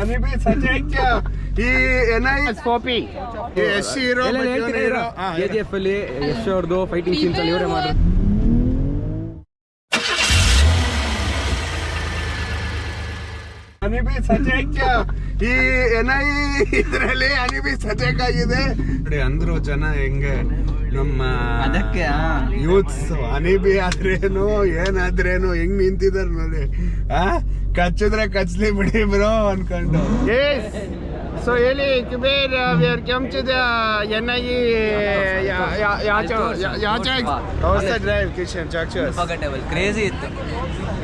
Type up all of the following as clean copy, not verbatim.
ಅನಿಬಿ ಸಂಜೆ ಈ NI copy Yash hero KGF ಅಲ್ಲಿ ಯಶ್ ಅವ್ರದ್ದು ಫೈಟಿಂಗ್ ಸೀನ್ಸ್ ಅಲ್ಲಿ ಇವರೇ ಮಾಡಿದ್ರು. ಅನಿಬಿ ಸಜೆಕ್ ಈ NI ಇದ್ರಲ್ಲಿ ಅನಿಬಿ ಸಜೆಕ್ ಆಗಿದೆ ನೋಡಿ. ಅಂದ್ರು ಜನ ಹೆಂಗೆ ನಮ್ಮ ಅದಕ್ಕೆ ಯೂತ್ಸ್ ಅನಿಬಿ ಆದ್ರೇನು ಏನಾದ್ರೇನು ಹೆಂಗ್ ನಿಂತಿದಾರ ನೋಡಿ. ಕಚ್ಚಿದ್ರೆ ಕಚ್ಲಿ ಬಿಡಿ ಬ್ರೋ ಅನ್ಕೊಂಡು. ಸೊ ಹೇಳಿ Kuber we are come to the NI drive Kishan characters crazy ಇತ್ತು.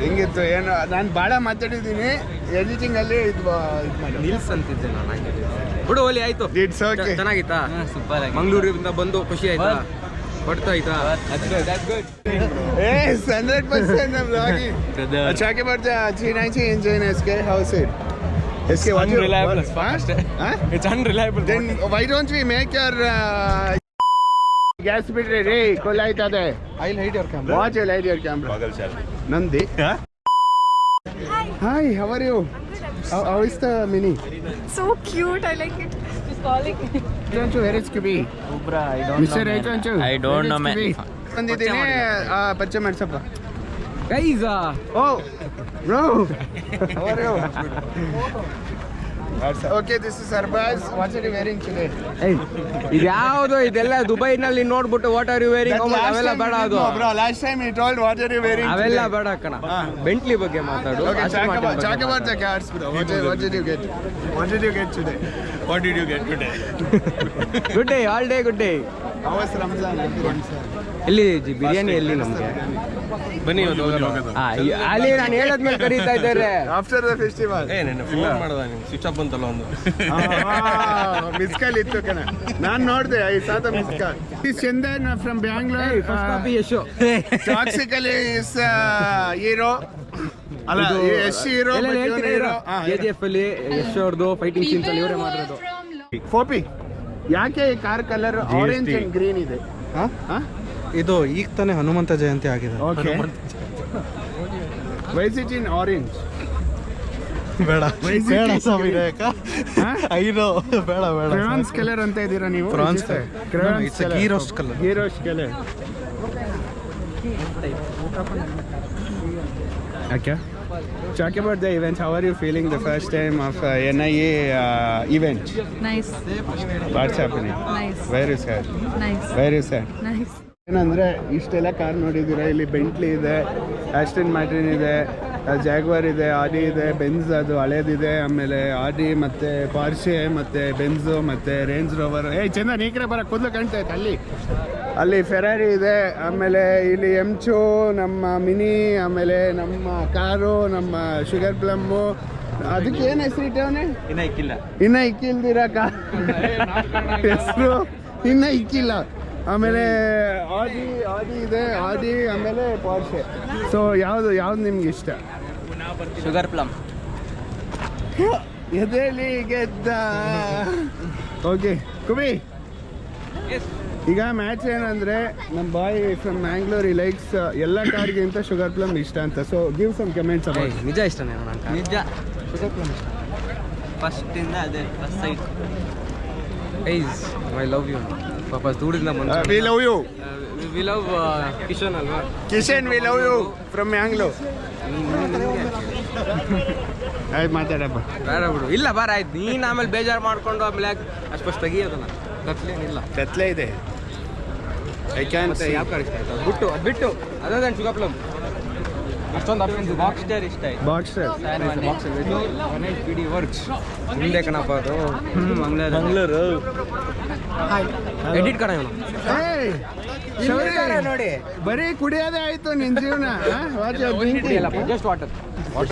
ಹೆಂಗಿತ್ತು ಏನು? ನಾನು ಭಾಳ ಮಾತಾಡಿದ್ದೀನಿ ಎಡಿಟಿಂಗ್ ಅಲ್ಲಿ ಇದು ನಿಲ್ಸ್ ಅಂತಿದ್ದೆ ನಾನು. ಬಿಡು ಓಲಿ ಆಯ್ತು. It's okay. ಚೆನ್ನಾಗಿತ್ತಾ? ಸೂಪರ್. ಮಂಗಳೂರಿಂದ ಬಂದು ಖುಷಿ ಆಯ್ತಾ? ಹೊಡ್ತಾ ಆಯ್ತಾ? Yes, 100% I'm vlogging. Talk about the G90 engine SK. How's it? SK, what you? Unreliable. It's unreliable. Then why don't we make your gas bitre? Hey, kollaitade. I'll hide your camera. Watch, I'll hide your camera. Nandi. Hi, how are you? How is the Mini? So cute, I like it. Just calling. Don't you? Where is Kubi? Ubra, I don't Mr. Raichonchu. I don't know, man. ಬಂದಿದ್ದೀನಿ ಪರಿಚಯ ಮಾಡ್ಸಪ್ಪ. Guys Oh, bro. How are you? Okay, this is Arbaz. What are you wearing today? ಇದ್ಯಾವುದು ಇದೆಲ್ಲ ದುಬೈನಲ್ಲಿ ನೋಡ್ಬಿಟ್ಟು what are you varying ಅವೆಲ್ಲ ಬೇಡ. ಅದು bro, last time he told what are you wearing ಅವೆಲ್ಲ today? ಬೇಡ ಕಣ. ಬೆಂಟ್ಲಿ ಬಗ್ಗೆ ಮಾತಾಡು. Okay, talk about the cars, bro. What did you get? What did you get today? What did you get today? Good day, all day good day. How was Ramzan? ಎಲ್ಲಿ ಬಿರಿಯಾನಿ ಎಲ್ಲಿ ನಮಗೆ? ಬನ್ನಿ ಅಲ್ಲಿ ನಾನು ಹೇಳದ್ಮೇಲೆ ಕರೀತಾ ಇದ್ದಾರೆ. After the festival. ಫೋನ್ ಮಾಡ್ದ ನೀನು ಸ್ವಿಚ್ ಆಫ್ ಬಂತಲ್ಲ ಒಂದು ಮಿಸ್ ಕಾಲ್ ಇತ್ತು ಕಣ. ನಾನು ನೋಡಿದೆ I saw the miss call. Chandan from Bangalore. Yashu toxically is hero ಅಲ್ಲ ಯಶ್ ಹೀರೋ KGF ಅಲ್ಲಿ ಯಶ್ ಅವ್ರದ್ದು ಫೈಟಿಂಗ್ ಸೀನ್ಸ್ ಅಲ್ಲಿ ಇವರೇ ಮಾಡಿರೋದು. ಫೋಪಿ ಯಾಕೆ ಈ car colour orange and green ಇದೆ? ಇದು ಈಗ ತಾನೇ ಹನುಮಂತ ಜಯಂತಿ ಆಗಿದೆ. Okay, why is it in orange? ಬೇಡ ವಿನಾಯಕ, ಐನೋ ಬೇಡ ಬೇಡ. ಕ್ರೇಯಾನ್ಸ್ ಕಲರ್ ಅಂತ ಇದ್ದೀರಾ ನೀವು? Prawns crayons it's a ghee roast color. Ghee roast color. Okay. Talk about the event. How are you feeling the first time of NIA event? Nice. What's happening? Nice. Where is that? Nice. Where is that? Nice. ಏನಂದರೆ ಇಷ್ಟೆಲ್ಲ car ನೋಡಿದ್ದೀರಾ. ಇಲ್ಲಿ Bentley ಇದೆ, Aston Martin ಇದೆ, Jaguar ಇದೆ, ಆಡಿ ಇದೆ, Benz ಅದು ಹಳೇದಿದೆ, ಆಮೇಲೆ ಆಡಿ ಮತ್ತು ಪಾರ್ಷೆ ಮತ್ತು ಬೆನ್ಸು ಮತ್ತು ರೇಂಜ್ ರೋವರ್. ಚಂದ ಈ ಕಡೆ ಬರೋ ಕೂದಲು ಕಾಣ್ತಾ ಇತ್ತು ಅಲ್ಲಿ ಫೆರಾರಿ ಇದೆ, ಆಮೇಲೆ ಇಲ್ಲಿ ಎಮ್ಚು, ನಮ್ಮ ಮಿನಿ, ಆಮೇಲೆ ನಮ್ಮ ಕಾರು, ನಮ್ಮ ಶುಗರ್ ಪ್ಲಮ್ಮು. ಅದಕ್ಕೆ ಏನು ಹೆಸರು ಇಟ್ಟವನೇ? ಇನ್ನ ಇಕ್ಕಿಲ್ದಿರ ಕಾರ್ ಹೆಸರು ಇನ್ನ ಇಕ್ಕಿಲ್ಲ. ಆಮೇಲೆ ಆಡಿ ಇದೆ, ಆಡಿ ಆಮೇಲೆ ಪಾರ್ಷೆ. ಸೊ ಯಾವ್ದು ನಿಮ್ಗೆ ಇಷ್ಟ? Sugar plum. ಎದೆಲಿ ಗೆದ್ದ. ಓಕೆ ಕುಬಿ, ಈಗ ಮ್ಯಾಚ್ ಏನಂದ್ರೆ ನಮ್ಮ ಬಾಯ್ ಫ್ರಮ್ ಮ್ಯಾಂಗ್ಳೂರ್ ಈ ಲೈಕ್ಸ್ ಎಲ್ಲ ಕಾರ್ಗಿಂತ ಶುಗರ್ ಪ್ಲಮ್ ಇಷ್ಟ ಅಂತ. So give some comments about. ನಿಜ ಇಷ್ಟನೇ ನಿಜ. ಶುಗರ್ ಪ್ಲಮ್ ಇಷ್ಟ ಫಸ್ಟ್ ಇಂದ. ಅದೇ first side guys I love you. ವಾಪಸ್ ದೂರದಿಂದ ಬಂದ. We love you. We love Kishan ಅಲ್ವಾ? Kishan we love you from Mangalore. ಆಯ್ತು ಮಾತಾಡಪ್ಪ. ಬೇಡ ಬಿಡು. ಇಲ್ಲ ಬಾರ ಆಯ್ತು. ನೀನು ಆಮೇಲೆ ಬೇಜಾರು ಮಾಡ್ಕೊಂಡು ಆಮೇಲೆ ಅಷ್ಟು ತೆಗಿಯೋದಲ್ಲ. ಕತ್ಲೇನಿಲ್ಲ, ಕತ್ಲೆ ಇದೆ. ಐ ಕ್ಯಾನ್ ಯಾವ ಕಾರ್ ಇಷ್ಟ ಆಯ್ತು? ಬಿಟ್ಟು ಅದೇ ಶುಗರ್ ಪ್ಲಮ್ ಅಷ್ಟೊಂದು ಅಪ್ಪಿಂದು ಬಾಕ್ಸ್ಟರ್ ಇಷ್ಟ ಆಯ್ತು. ಬಾಕ್ಸ್ಟರ್ PD ವರ್ಕ್ಸ್ ಹಿಂದೆ ಕಣಪ್ಪ ಅದು. ಮಂಗಳೂರು ಎಡಿಟ್ ಕಣ ಇವನು. ನೋಡಿ ಬರೀ ಕುಡಿಯೋದೇ ಆಯ್ತು ನಿನ್ ಜೀವನ. ಜಸ್ಟ್ ವಾಟರ್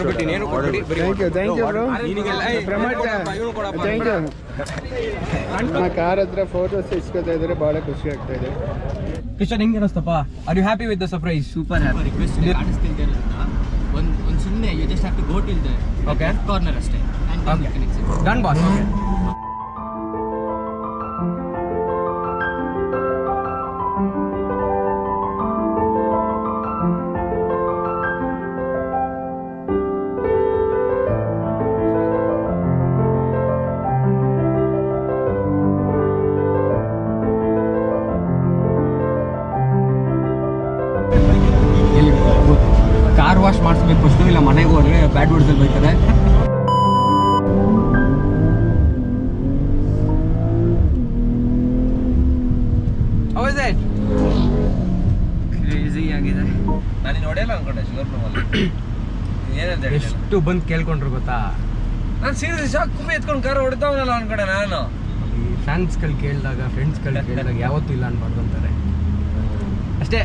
ಬಿಟ್ಟು ಇನ್ನೇನು ಕೊಡ್ಬೇಡಿ. Thank you bro. Thank you. ನಮ್ಮ ಕಾರ್ ಹತ್ರ ಫೋಟೋಸ್ ಇಸ್ಕೊತಾ ಇದ್ರೆ ಬಹಳ ಖುಷಿ ಆಗ್ತಾ ಇದೆ. ಕಿಶನ್ ಹೆಂಗೆ ಅನಿಸ್ತಪ್ಪ? Are you happy with the surprise? Super happy. Request ಕಾಣಿಸ್ತಿದ್ದೆ ಒಂದು ಸುಮ್ಮನೆ you just have to go till the okay corner ಅಷ್ಟೇ. Done boss. ಓಕೆ ಹೋಗ್ಬೇಕು ಫಸ್ಟು, ಇಲ್ಲ ಮನೆಗೆ ಹೋದ್ರೆ ಬ್ಯಾಡ್ ವರ್ಡ್ಸಲ್ಲಿ ಬೈತಾರೆ. ಕ್ರೇಜಿ ಆಗಿದೆ. ನಾನು ನೋಡಿಲ್ಲ ಅನ್ಕೊಂಡೆ ಶುಗರ್ ಪ್ಲಮ್ಮಲ್ಲಿ ಏನಂತ ಹೇಳಿ ಎಷ್ಟು ಬಂದು ಕೇಳ್ಕೊಂಡ್ರು ಗೊತ್ತಾ? ನಾನು ಸೀರಿಯಸ್ ಶಾಕ್ ಕುಮ್ಮಿ ಎತ್ಕೊಂಡು ಕಾರ್ ಹೊಡೆದವನಲ್ಲ ಅನ್ಕೊಂಡೆ ನಾನು. ಈ ಫ್ಯಾನ್ಸ್ಗಳು ಕೇಳಿದಾಗ ಫ್ರೆಂಡ್ಸ್ಗಳು ಕೇಳಿದಾಗ ಯಾವತ್ತೂ ಇಲ್ಲ ಅನ್ಬಾರ್ದು ಅಂತಾರೆ ಅಷ್ಟೇ.